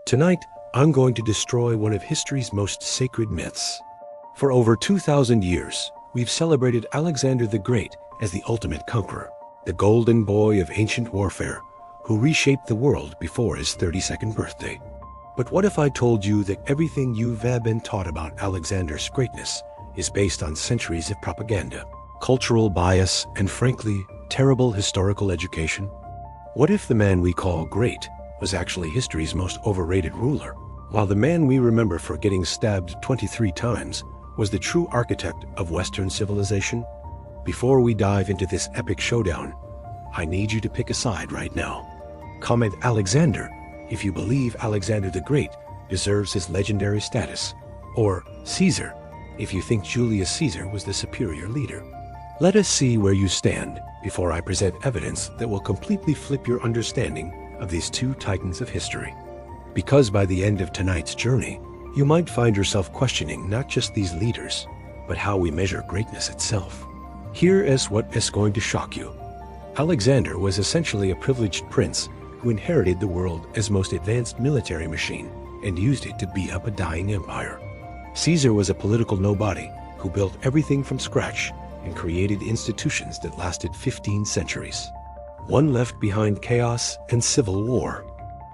Tonight, I'm going to destroy one of history's most sacred myths. For over 2,000 years, we've celebrated Alexander the Great as the ultimate conqueror, the golden boy of ancient warfare who reshaped the world before his 32nd birthday. But what if I told you that everything you've been taught about Alexander's greatness is based on centuries of propaganda, cultural bias, and frankly, terrible historical education? What if the man we call great was actually history's most overrated ruler, while the man we remember for getting stabbed 23 times was the true architect of Western civilization? Before we dive into this epic showdown, I need you to pick a side right now. Comment Alexander if you believe Alexander the Great deserves his legendary status, or Caesar if you think Julius Caesar was the superior leader. Let us see where you stand before I present evidence that will completely flip your understanding of these two titans of history. Because by the end of tonight's journey, you might find yourself questioning not just these leaders, but how we measure greatness itself. Here is what is going to shock you. Alexander was essentially a privileged prince who inherited the world's most advanced military machine and used it to beat up a dying empire. Caesar was a political nobody who built everything from scratch and created institutions that lasted 15 centuries. One left behind chaos and civil war.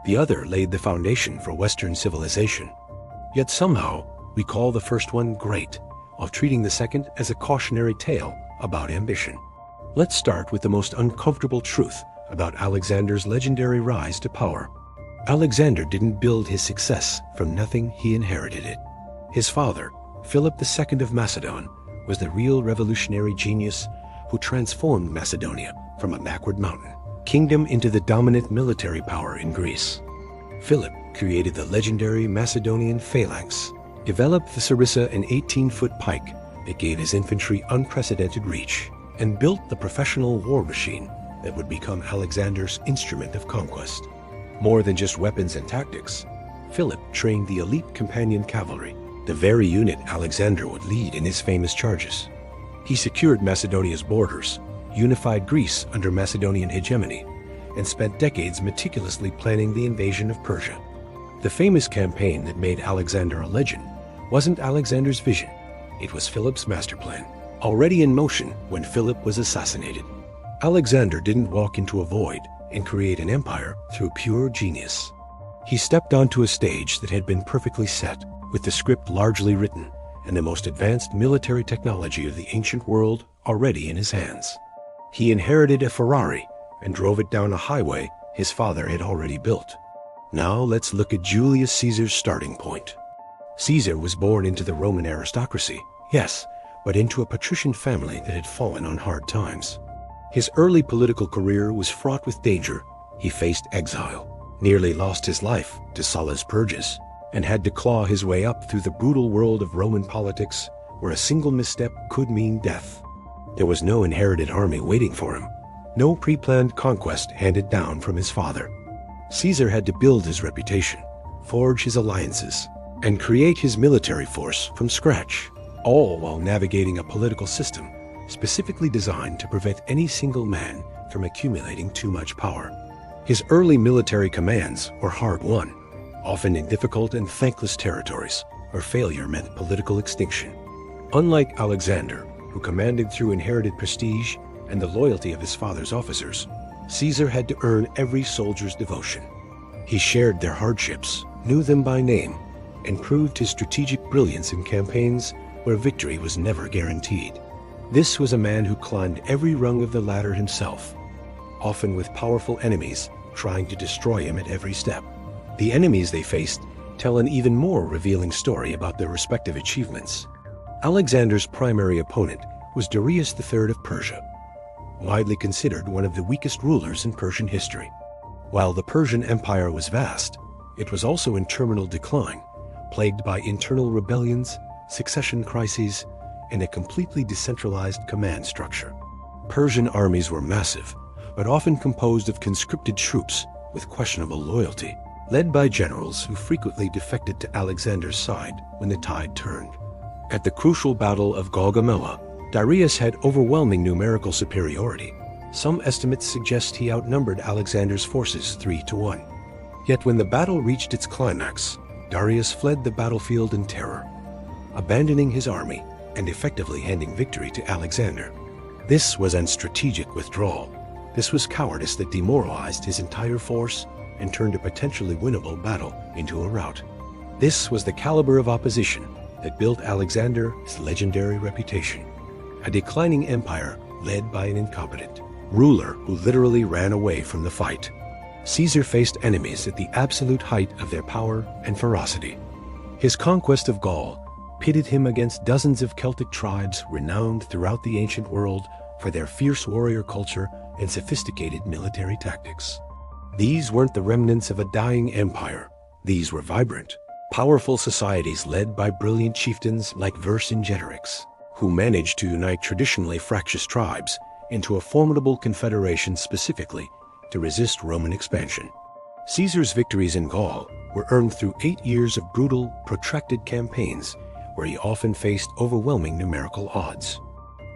The other laid the foundation for Western civilization. Yet somehow, we call the first one great, while treating the second as a cautionary tale about ambition. Let's start with the most uncomfortable truth about Alexander's legendary rise to power. Alexander didn't build his success from nothing, he inherited it. His father, Philip II of Macedon, was the real revolutionary genius who transformed Macedonia from a backward mountain kingdom into the dominant military power in Greece. Philip created the legendary Macedonian phalanx, developed the sarissa, an 18-foot pike that gave his infantry unprecedented reach, and built the professional war machine that would become Alexander's instrument of conquest. More than just weapons and tactics, Philip trained the elite companion cavalry, the very unit Alexander would lead in his famous charges. He secured Macedonia's borders, unified Greece under Macedonian hegemony, and spent decades meticulously planning the invasion of Persia. The famous campaign that made Alexander a legend wasn't Alexander's vision, it was Philip's master plan, already in motion when Philip was assassinated. Alexander didn't walk into a void and create an empire through pure genius. He stepped onto a stage that had been perfectly set, with the script largely written and the most advanced military technology of the ancient world already in his hands. He inherited a Ferrari and drove it down a highway his father had already built. Now let's look at Julius Caesar's starting point. Caesar was born into the Roman aristocracy, yes, but into a patrician family that had fallen on hard times. His early political career was fraught with danger. He faced exile, nearly lost his life to Sulla's purges, and had to claw his way up through the brutal world of Roman politics, where a single misstep could mean death. There was no inherited army waiting for him, no pre-planned conquest handed down from his father. Caesar had to build his reputation, forge his alliances, and create his military force from scratch, all while navigating a political system specifically designed to prevent any single man from accumulating too much power. His early military commands were hard-won, often in difficult and thankless territories, where failure meant political extinction. Unlike Alexander, who commanded through inherited prestige and the loyalty of his father's officers, Caesar had to earn every soldier's devotion. He shared their hardships, knew them by name, and proved his strategic brilliance in campaigns where victory was never guaranteed. This was a man who climbed every rung of the ladder himself, often with powerful enemies trying to destroy him at every step. The enemies they faced tell an even more revealing story about their respective achievements. Alexander's primary opponent was Darius III of Persia, widely considered one of the weakest rulers in Persian history. While the Persian Empire was vast, it was also in terminal decline, plagued by internal rebellions, succession crises, and a completely decentralized command structure. Persian armies were massive, but often composed of conscripted troops with questionable loyalty, led by generals who frequently defected to Alexander's side when the tide turned. At the crucial Battle of Gaugamela, Darius had overwhelming numerical superiority. Some estimates suggest he outnumbered Alexander's forces 3-1. Yet when the battle reached its climax, Darius fled the battlefield in terror, abandoning his army and effectively handing victory to Alexander. This was a strategic withdrawal. This was cowardice that demoralized his entire force and turned a potentially winnable battle into a rout. This was the caliber of opposition that built Alexander's legendary reputation. A declining empire led by an incompetent ruler who literally ran away from the fight. Caesar faced enemies at the absolute height of their power and ferocity. His conquest of Gaul pitted him against dozens of Celtic tribes renowned throughout the ancient world for their fierce warrior culture and sophisticated military tactics. These weren't the remnants of a dying empire. These were vibrant, powerful societies led by brilliant chieftains like Vercingetorix, who managed to unite traditionally fractious tribes into a formidable confederation specifically to resist Roman expansion. Caesar's victories in Gaul were earned through 8 years of brutal, protracted campaigns where he often faced overwhelming numerical odds.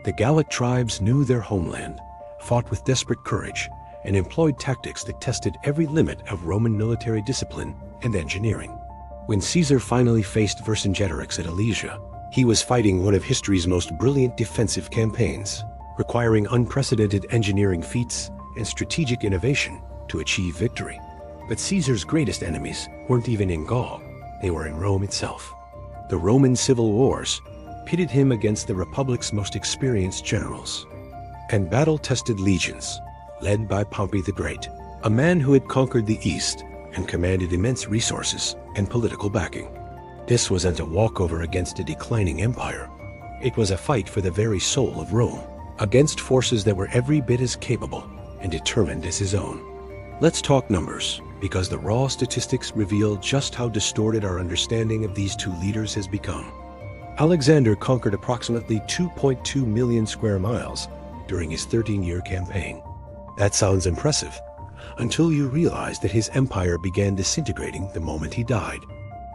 The Gallic tribes knew their homeland, fought with desperate courage, and employed tactics that tested every limit of Roman military discipline and engineering. When Caesar finally faced Vercingetorix at Alesia, he was fighting one of history's most brilliant defensive campaigns, requiring unprecedented engineering feats and strategic innovation to achieve victory. But Caesar's greatest enemies weren't even in Gaul, they were in Rome itself. The Roman civil wars pitted him against the Republic's most experienced generals and battle-tested legions, led by Pompey the Great, a man who had conquered the East and commanded immense resources and political backing. This wasn't a walkover against a declining empire. It was a fight for the very soul of Rome, against forces that were every bit as capable and determined as his own. Let's talk numbers, because the raw statistics reveal just how distorted our understanding of these two leaders has become. Alexander conquered approximately 2.2 million square miles during his 13-year campaign. That sounds impressive, until you realize that his empire began disintegrating the moment he died.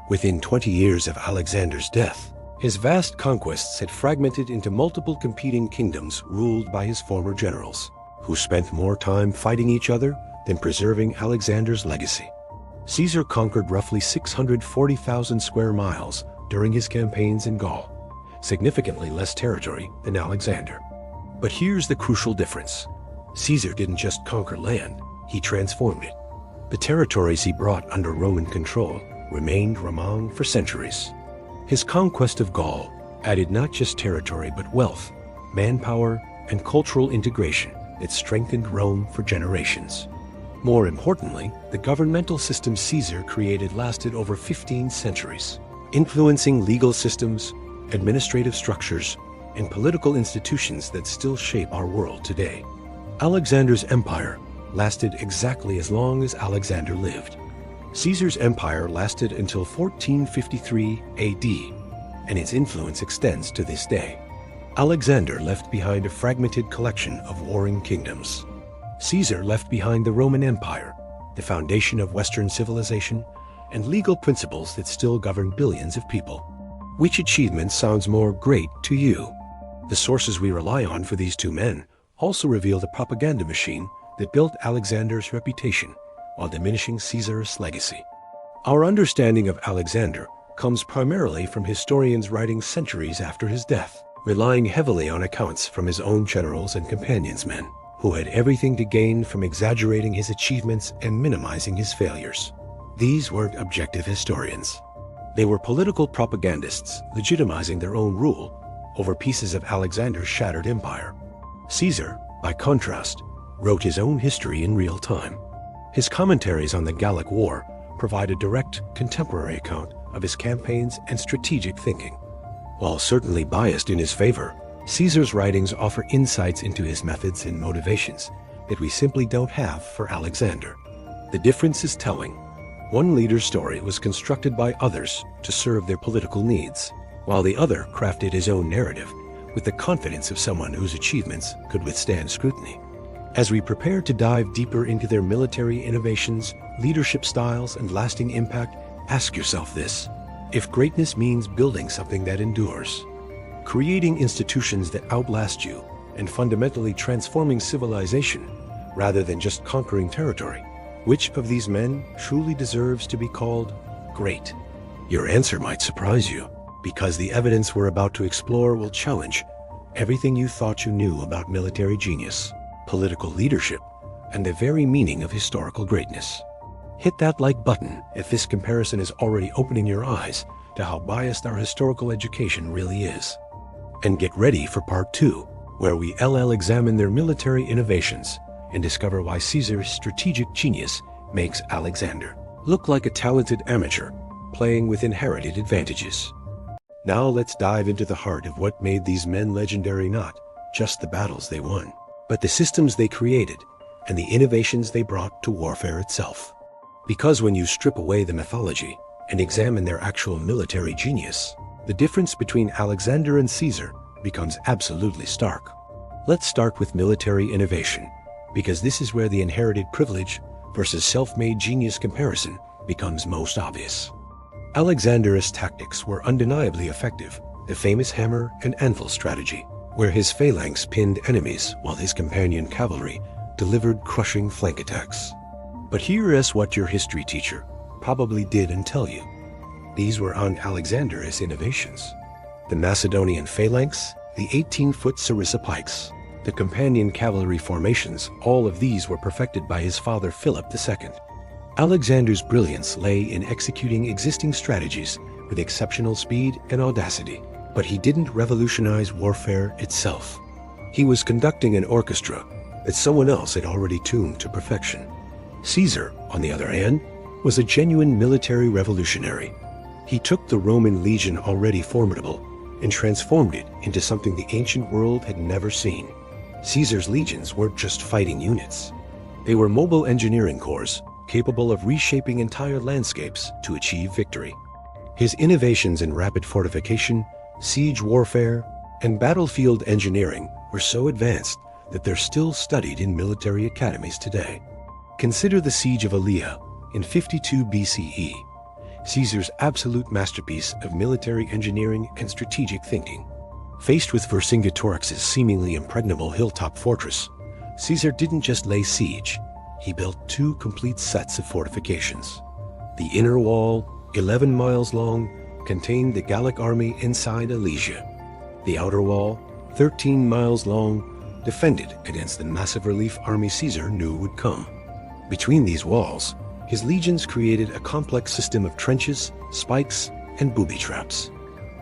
Within 20 years of Alexander's death, his vast conquests had fragmented into multiple competing kingdoms ruled by his former generals, who spent more time fighting each other than preserving Alexander's legacy. Caesar conquered roughly 640,000 square miles during his campaigns in Gaul, significantly less territory than Alexander. But here's the crucial difference. Caesar didn't just conquer land, he transformed it. The territories he brought under Roman control remained Roman for centuries. His conquest of Gaul added not just territory but wealth, manpower, and cultural integration that strengthened Rome for generations. More importantly, the governmental system Caesar created lasted over 15 centuries, influencing legal systems, administrative structures, and political institutions that still shape our world today. Alexander's empire lasted exactly as long as Alexander lived. Caesar's empire lasted until 1453 AD, and its influence extends to this day. Alexander left behind a fragmented collection of warring kingdoms. Caesar left behind the Roman Empire, the foundation of Western civilization, and legal principles that still govern billions of people. Which achievement sounds more great to you? The sources we rely on for these two men also reveal the propaganda machine that built Alexander's reputation while diminishing Caesar's legacy. Our understanding of Alexander comes primarily from historians writing centuries after his death, relying heavily on accounts from his own generals and companions' men, who had everything to gain from exaggerating his achievements and minimizing his failures. These weren't objective historians. They were political propagandists legitimizing their own rule over pieces of Alexander's shattered empire. Caesar, by contrast, wrote his own history in real time. His commentaries on the Gallic War provide a direct, contemporary account of his campaigns and strategic thinking. While certainly biased in his favor, Caesar's writings offer insights into his methods and motivations that we simply don't have for Alexander. The difference is telling. One leader's story was constructed by others to serve their political needs, while the other crafted his own narrative with the confidence of someone whose achievements could withstand scrutiny. As we prepare to dive deeper into their military innovations, leadership styles, and lasting impact, ask yourself this: if greatness means building something that endures, creating institutions that outlast you, and fundamentally transforming civilization rather than just conquering territory, Which of these men truly deserves to be called great? Your answer might surprise you, because the evidence we're about to explore will challenge everything you thought you knew about military genius, political leadership, and the very meaning of historical greatness. Hit that like button if this comparison is already opening your eyes to how biased our historical education really is. And get ready for part 2, where we examine their military innovations and discover why Caesar's strategic genius makes Alexander look like a talented amateur playing with inherited advantages. Now let's dive into the heart of what made these men legendary, not just the battles they won, but the systems they created and the innovations they brought to warfare itself. Because when you strip away the mythology and examine their actual military genius, the difference between Alexander and Caesar becomes absolutely stark. Let's start with military innovation, because this is where the inherited privilege versus self-made genius comparison becomes most obvious. Alexander's tactics were undeniably effective, the famous hammer and anvil strategy, where his phalanx pinned enemies while his companion cavalry delivered crushing flank attacks. But here is what your history teacher probably didn't tell you. These were on Alexander's innovations. The Macedonian phalanx, the 18-foot sarissa pikes, the companion cavalry formations, all of these were perfected by his father Philip II. Alexander's brilliance lay in executing existing strategies with exceptional speed and audacity, but he didn't revolutionize warfare itself. He was conducting an orchestra that someone else had already tuned to perfection. Caesar, on the other hand, was a genuine military revolutionary. He took the Roman legion, already formidable, and transformed it into something the ancient world had never seen. Caesar's legions weren't just fighting units. They were mobile engineering corps capable of reshaping entire landscapes to achieve victory. His innovations in rapid fortification, siege warfare, and battlefield engineering were so advanced that they're still studied in military academies today. Consider the Siege of Alia in 52 BCE, Caesar's absolute masterpiece of military engineering and strategic thinking. Faced with Vercingetorix's seemingly impregnable hilltop fortress, Caesar didn't just lay siege, he built 2 complete sets of fortifications. The inner wall, 11 miles long, contained the Gallic army inside Alesia. The outer wall, 13 miles long, defended against the massive relief army Caesar knew would come. Between these walls, his legions created a complex system of trenches, spikes, and booby traps.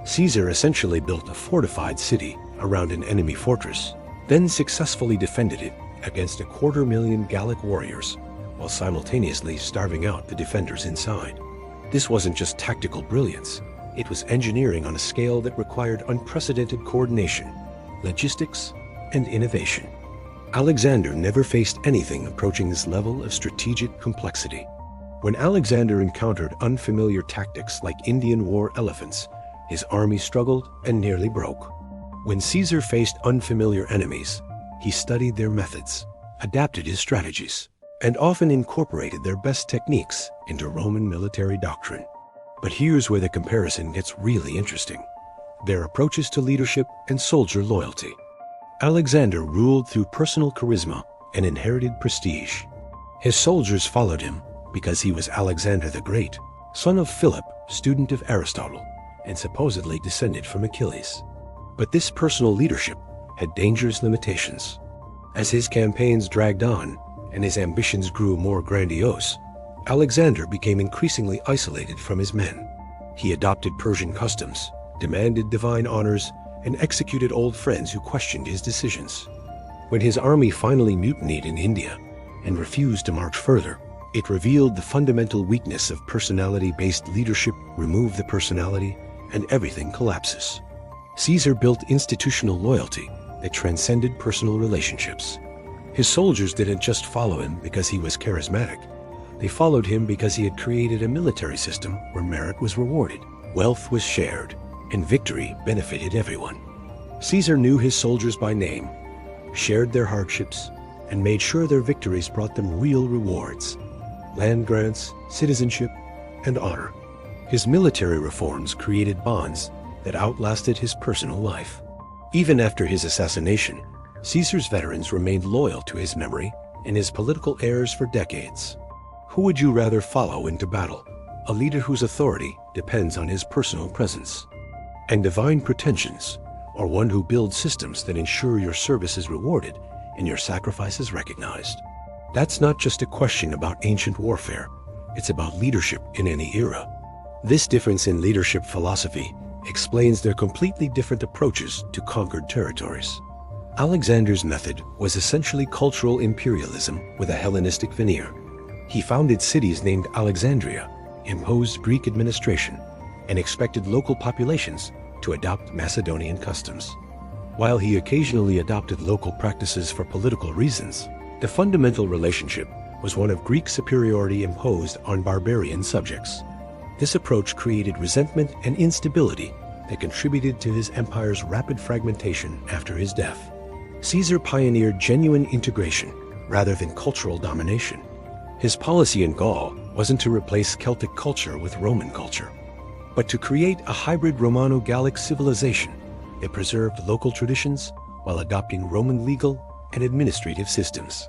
Caesar essentially built a fortified city around an enemy fortress, then successfully defended it against 250,000 Gallic warriors, while simultaneously starving out the defenders inside. This wasn't just tactical brilliance, it was engineering on a scale that required unprecedented coordination, logistics, and innovation. Alexander never faced anything approaching this level of strategic complexity. When Alexander encountered unfamiliar tactics like Indian war elephants, his army struggled and nearly broke. When Caesar faced unfamiliar enemies, he studied their methods, adapted his strategies, and often incorporated their best techniques into Roman military doctrine. But here's where the comparison gets really interesting: their approaches to leadership and soldier loyalty. Alexander ruled through personal charisma and inherited prestige. His soldiers followed him because he was Alexander the Great, son of Philip, student of Aristotle, and supposedly descended from Achilles. But this personal leadership had dangerous limitations. As his campaigns dragged on and his ambitions grew more grandiose, Alexander became increasingly isolated from his men. He adopted Persian customs, demanded divine honors, and executed old friends who questioned his decisions. When his army finally mutinied in India and refused to march further, it revealed the fundamental weakness of personality-based leadership. Remove the personality, and everything collapses. Caesar built institutional loyalty that transcended personal relationships. His soldiers didn't just follow him because he was charismatic. They followed him because he had created a military system where merit was rewarded, wealth was shared, and victory benefited everyone. Caesar knew his soldiers by name, shared their hardships, and made sure their victories brought them real rewards: land grants, citizenship, and honor. His military reforms created bonds that outlasted his personal life. Even after his assassination, Caesar's veterans remained loyal to his memory and his political heirs for decades. Who would you rather follow into battle? A leader whose authority depends on his personal presence and divine pretensions, or one who builds systems that ensure your service is rewarded and your sacrifices recognized? That's not just a question about ancient warfare. It's about leadership in any era. This difference in leadership philosophy explains their completely different approaches to conquered territories. Alexander's method was essentially cultural imperialism with a Hellenistic veneer. He founded cities named Alexandria, imposed Greek administration, and expected local populations to adopt Macedonian customs. While he occasionally adopted local practices for political reasons, the fundamental relationship was one of Greek superiority imposed on barbarian subjects. This approach created resentment and instability that contributed to his empire's rapid fragmentation after his death. Caesar pioneered genuine integration rather than cultural domination. His policy in Gaul wasn't to replace Celtic culture with Roman culture, but to create a hybrid Romano-Gallic civilization that preserved local traditions while adopting Roman legal and administrative systems.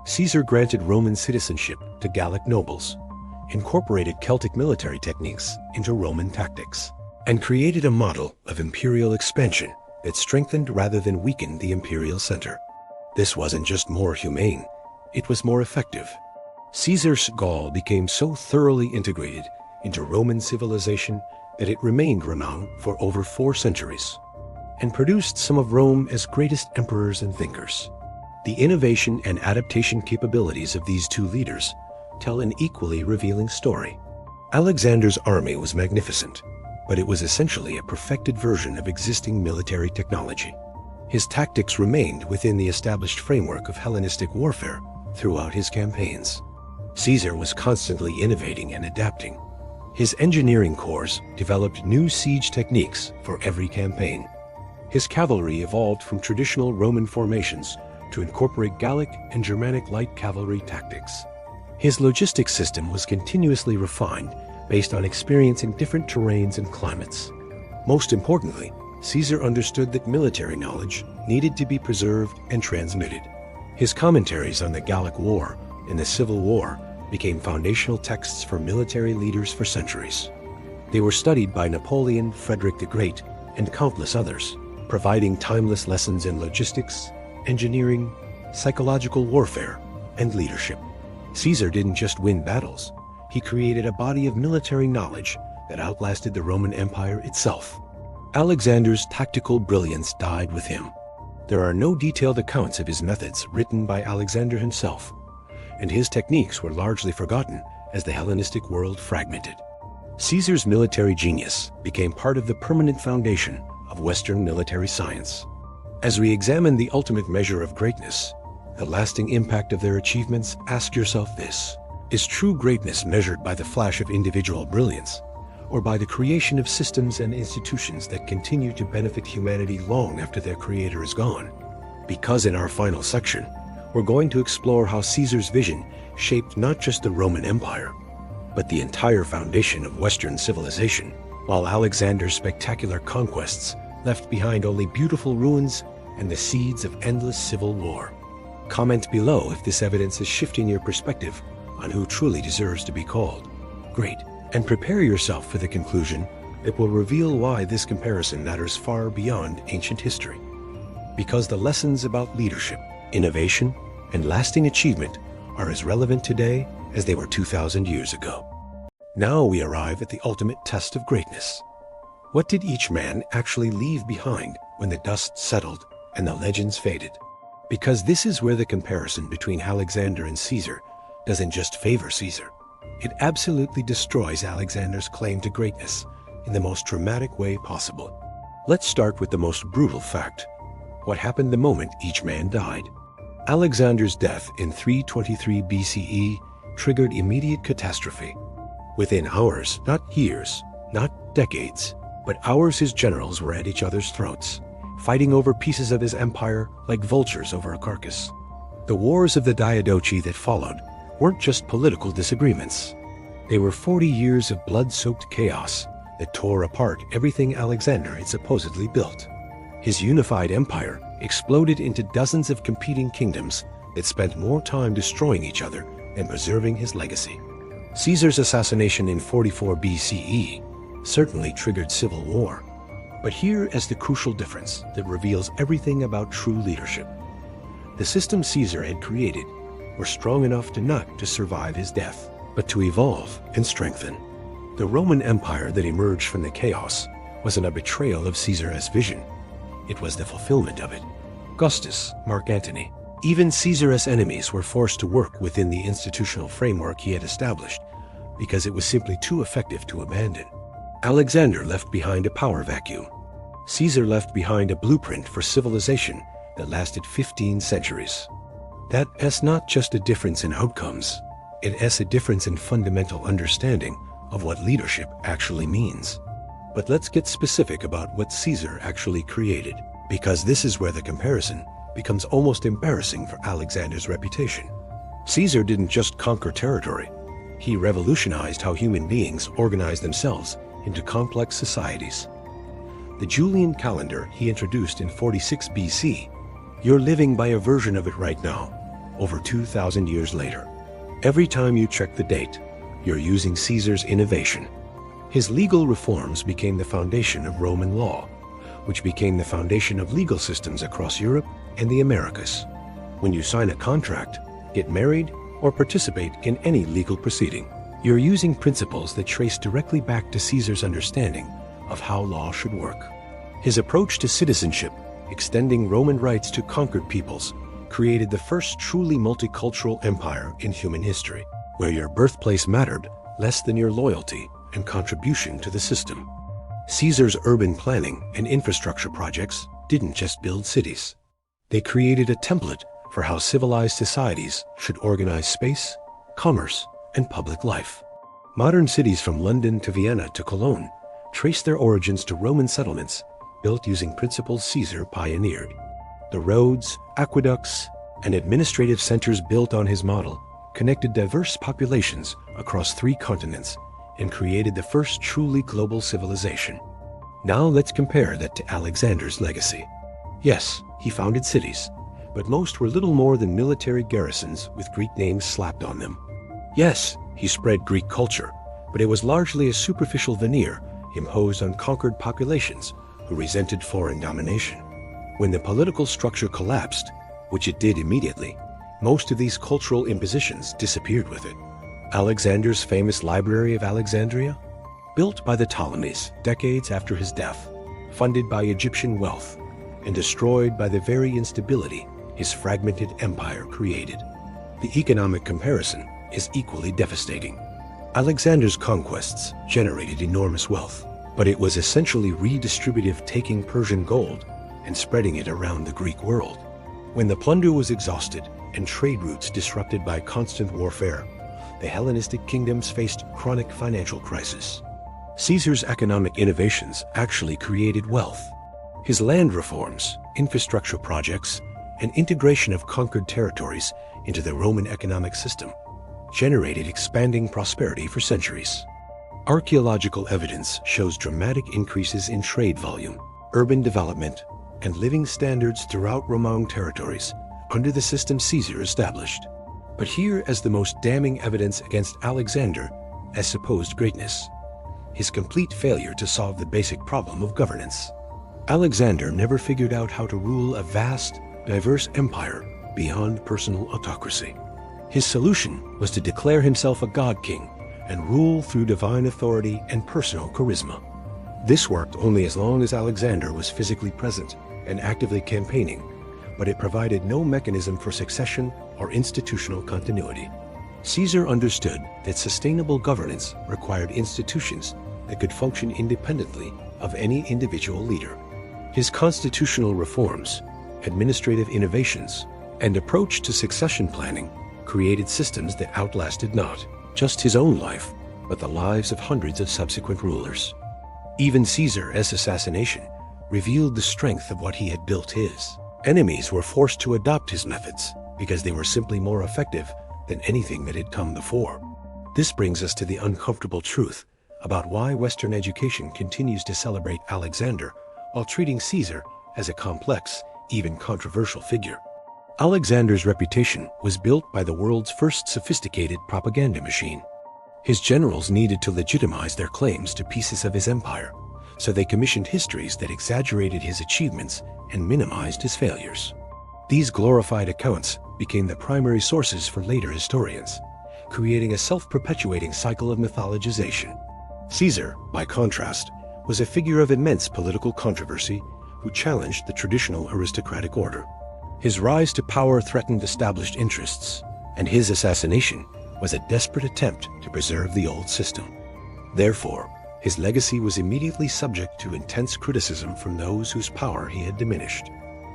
Caesar granted Roman citizenship to Gallic nobles, incorporated Celtic military techniques into Roman tactics, and created a model of imperial expansion that strengthened rather than weakened the imperial center. This wasn't just more humane, it was more effective. Caesar's Gaul became so thoroughly integrated into Roman civilization that it remained renowned for over 4 centuries, and produced some of Rome's greatest emperors and thinkers. The innovation and adaptation capabilities of these two leaders tell an equally revealing story. Alexander's army was magnificent, but it was essentially a perfected version of existing military technology. His tactics remained within the established framework of Hellenistic warfare throughout his campaigns. Caesar was constantly innovating and adapting. His engineering corps developed new siege techniques for every campaign. His cavalry evolved from traditional Roman formations to incorporate Gallic and Germanic light cavalry tactics. His logistics system was continuously refined based on experience in different terrains and climates. Most importantly, Caesar understood that military knowledge needed to be preserved and transmitted. His commentaries on the Gallic War and the Civil War became foundational texts for military leaders for centuries. They were studied by Napoleon, Frederick the Great, and countless others, providing timeless lessons in logistics, engineering, psychological warfare, and leadership. Caesar didn't just win battles, he created a body of military knowledge that outlasted the Roman Empire itself. Alexander's tactical brilliance died with him. There are no detailed accounts of his methods written by Alexander himself, and his techniques were largely forgotten as the Hellenistic world fragmented. Caesar's military genius became part of the permanent foundation of Western military science. As we examine the ultimate measure of greatness, the lasting impact of their achievements, ask yourself this: is true greatness measured by the flash of individual brilliance, or by the creation of systems and institutions that continue to benefit humanity long after their creator is gone? Because in our final section, we're going to explore how Caesar's vision shaped not just the Roman Empire, but the entire foundation of Western civilization, while Alexander's spectacular conquests left behind only beautiful ruins and the seeds of endless civil war. Comment below if this evidence is shifting your perspective on who truly deserves to be called great, and prepare yourself for the conclusion that will reveal why this comparison matters far beyond ancient history. Because the lessons about leadership, innovation, and lasting achievement are as relevant today as they were 2,000 years ago. Now we arrive at the ultimate test of greatness. What did each man actually leave behind when the dust settled and the legends faded? Because this is where the comparison between Alexander and Caesar doesn't just favor Caesar. It absolutely destroys Alexander's claim to greatness in the most dramatic way possible. Let's start with the most brutal fact: what happened the moment each man died. Alexander's death in 323 BCE triggered immediate catastrophe. Within hours, not years, not decades, but hours, his generals were at each other's throats, fighting over pieces of his empire like vultures over a carcass. The wars of the Diadochi that followed weren't just political disagreements. They were 40 years of blood-soaked chaos that tore apart everything Alexander had supposedly built. His unified empire exploded into dozens of competing kingdoms that spent more time destroying each other and preserving his legacy. Caesar's assassination in 44 BCE certainly triggered civil war. But here is the crucial difference that reveals everything about true leadership. The system Caesar had created were strong enough to not to survive his death, but to evolve and strengthen. The Roman Empire that emerged from the chaos wasn't a betrayal of Caesar's vision. It was the fulfillment of it. Augustus, Mark Antony, even Caesar's enemies were forced to work within the institutional framework he had established because it was simply too effective to abandon. Alexander left behind a power vacuum. Caesar left behind a blueprint for civilization that lasted 15 centuries. That is not just a difference in outcomes, it is a difference in fundamental understanding of what leadership actually means. But let's get specific about what Caesar actually created, because this is where the comparison becomes almost embarrassing for Alexander's reputation. Caesar didn't just conquer territory, he revolutionized how human beings organize themselves into complex societies. The Julian calendar he introduced in 46 BC, you're living by a version of it right now, over 2,000 years later. Every time you check the date, you're using Caesar's innovation. His legal reforms became the foundation of Roman law, which became the foundation of legal systems across Europe and the Americas. When you sign a contract, get married, or participate in any legal proceeding, you're using principles that trace directly back to Caesar's understanding of how law should work. His approach to citizenship, extending Roman rights to conquered peoples, created the first truly multicultural empire in human history, where your birthplace mattered less than your loyalty and contribution to the system. Caesar's urban planning and infrastructure projects didn't just build cities. They created a template for how civilized societies should organize space, commerce, and public life. Modern cities from London to Vienna to Cologne trace their origins to Roman settlements built using principles Caesar pioneered. The roads, aqueducts, and administrative centers built on his model connected diverse populations across 3 continents and created the first truly global civilization. Now let's compare that to Alexander's legacy. Yes, he founded cities, but most were little more than military garrisons with Greek names slapped on them. Yes, he spread Greek culture, but it was largely a superficial veneer imposed on conquered populations who resented foreign domination. When the political structure collapsed, which it did immediately, most of these cultural impositions disappeared with it. Alexander's famous Library of Alexandria, built by the Ptolemies decades after his death, funded by Egyptian wealth, and destroyed by the very instability his fragmented empire created. The economic comparison is equally devastating. Alexander's conquests generated enormous wealth, but it was essentially redistributive, taking Persian gold and spreading it around the Greek world. When the plunder was exhausted and trade routes disrupted by constant warfare, the Hellenistic kingdoms faced chronic financial crisis. Caesar's economic innovations actually created wealth. His land reforms, infrastructure projects, and integration of conquered territories into the Roman economic system generated expanding prosperity for centuries. Archaeological evidence shows dramatic increases in trade volume, urban development, and living standards throughout Roman territories under the system Caesar established. But here is the most damning evidence against Alexander as supposed greatness: his complete failure to solve the basic problem of governance. Alexander never figured out how to rule a vast, diverse empire beyond personal autocracy. His solution was to declare himself a god-king and rule through divine authority and personal charisma. This worked only as long as Alexander was physically present and actively campaigning, but it provided no mechanism for succession or institutional continuity. Caesar understood that sustainable governance required institutions that could function independently of any individual leader. His constitutional reforms, administrative innovations, and approach to succession planning created systems that outlasted not just his own life, but the lives of hundreds of subsequent rulers. Even Caesar's assassination revealed the strength of what he had built. His enemies were forced to adopt his methods because they were simply more effective than anything that had come before. This brings us to the uncomfortable truth about why Western education continues to celebrate Alexander while treating Caesar as a complex, even controversial figure. Alexander's reputation was built by the world's first sophisticated propaganda machine. His generals needed to legitimize their claims to pieces of his empire, so they commissioned histories that exaggerated his achievements and minimized his failures. These glorified accounts became the primary sources for later historians, creating a self-perpetuating cycle of mythologization. Caesar, by contrast, was a figure of immense political controversy who challenged the traditional aristocratic order. His rise to power threatened established interests, and his assassination was a desperate attempt to preserve the old system. Therefore, his legacy was immediately subject to intense criticism from those whose power he had diminished.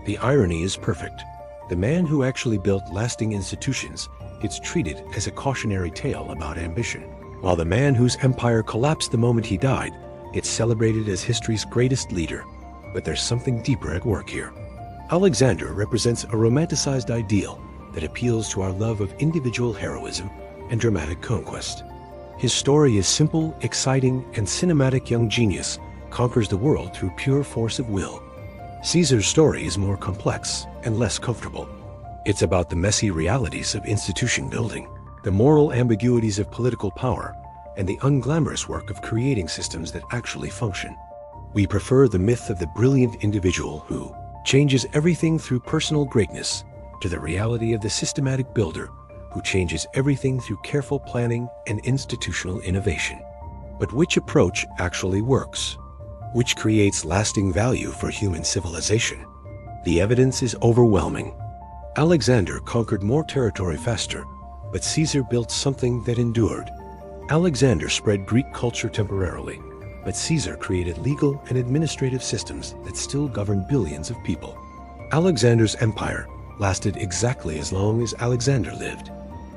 The irony is perfect. The man who actually built lasting institutions gets treated as a cautionary tale about ambition, while the man whose empire collapsed the moment he died gets celebrated as history's greatest leader. But there's something deeper at work here. Alexander represents a romanticized ideal that appeals to our love of individual heroism and dramatic conquest. His story is simple, exciting, and cinematic. Young genius conquers the world through pure force of will. Caesar's story is more complex and less comfortable. It's about the messy realities of institution building, the moral ambiguities of political power, and the unglamorous work of creating systems that actually function. We prefer the myth of the brilliant individual who changes everything through personal greatness to the reality of the systematic builder who changes everything through careful planning and institutional innovation. But which approach actually works? Which creates lasting value for human civilization? The evidence is overwhelming. Alexander conquered more territory faster, but Caesar built something that endured. Alexander spread Greek culture temporarily, but Caesar created legal and administrative systems that still govern billions of people. Alexander's empire lasted exactly as long as Alexander lived.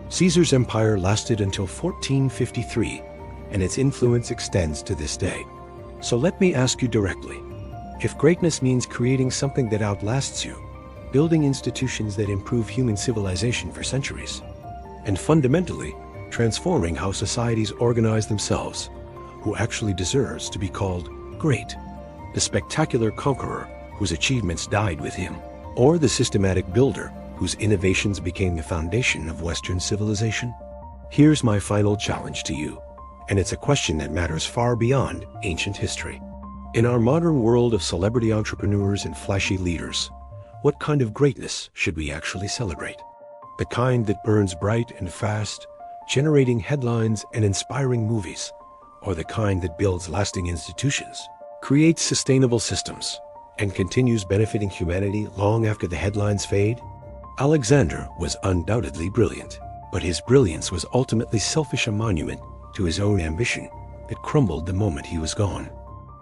Caesar's empire lasted until 1453, and its influence extends to this day. So let me ask you directly, if greatness means creating something that outlasts you, building institutions that improve human civilization for centuries, and fundamentally transforming how societies organize themselves, who actually deserves to be called great? The spectacular conqueror whose achievements died with him, or the systematic builder whose innovations became the foundation of Western civilization? Here's my final challenge to you, and it's a question that matters far beyond ancient history. In our modern world of celebrity entrepreneurs and flashy leaders, what kind of greatness should we actually celebrate? The kind that burns bright and fast, generating headlines and inspiring movies, or the kind that builds lasting institutions, creates sustainable systems, and continues benefiting humanity long after the headlines fade? Alexander was undoubtedly brilliant, but his brilliance was ultimately selfish, a monument to his own ambition that crumbled the moment he was gone.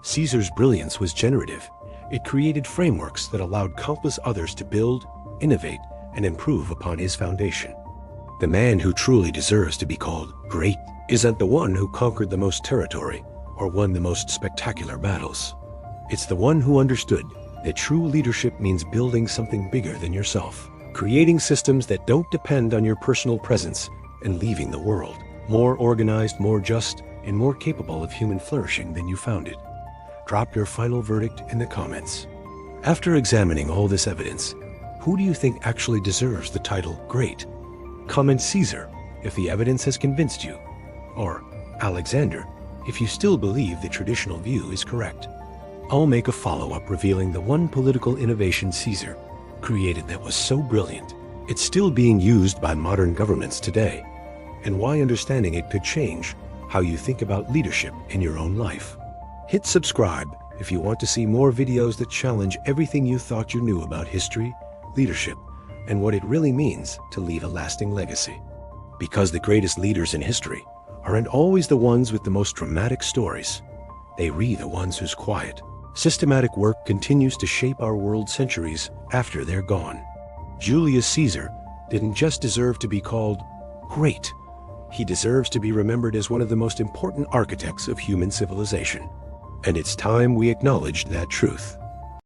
Caesar's brilliance was generative. It created frameworks that allowed countless others to build, innovate, and improve upon his foundation. The man who truly deserves to be called great isn't the one who conquered the most territory or won the most spectacular battles. It's the one who understood that true leadership means building something bigger than yourself, creating systems that don't depend on your personal presence, and leaving the world more organized, more just, and more capable of human flourishing than you found it. Drop your final verdict in the comments. After examining all this evidence, who do you think actually deserves the title great? Comment Caesar if the evidence has convinced you, or Alexander if you still believe the traditional view is correct. I'll make a follow-up revealing the one political innovation Caesar created that was so brilliant it's still being used by modern governments today, and why understanding it could change how you think about leadership in your own life. Hit subscribe if you want to see more videos that challenge everything you thought you knew about history, leadership, and what it really means to leave a lasting legacy. Because the greatest leaders in history aren't always the ones with the most dramatic stories. They re the ones whose quiet, systematic work continues to shape our world centuries after they're gone. Julius Caesar didn't just deserve to be called great. He deserves to be remembered as one of the most important architects of human civilization. And it's time we acknowledged that truth.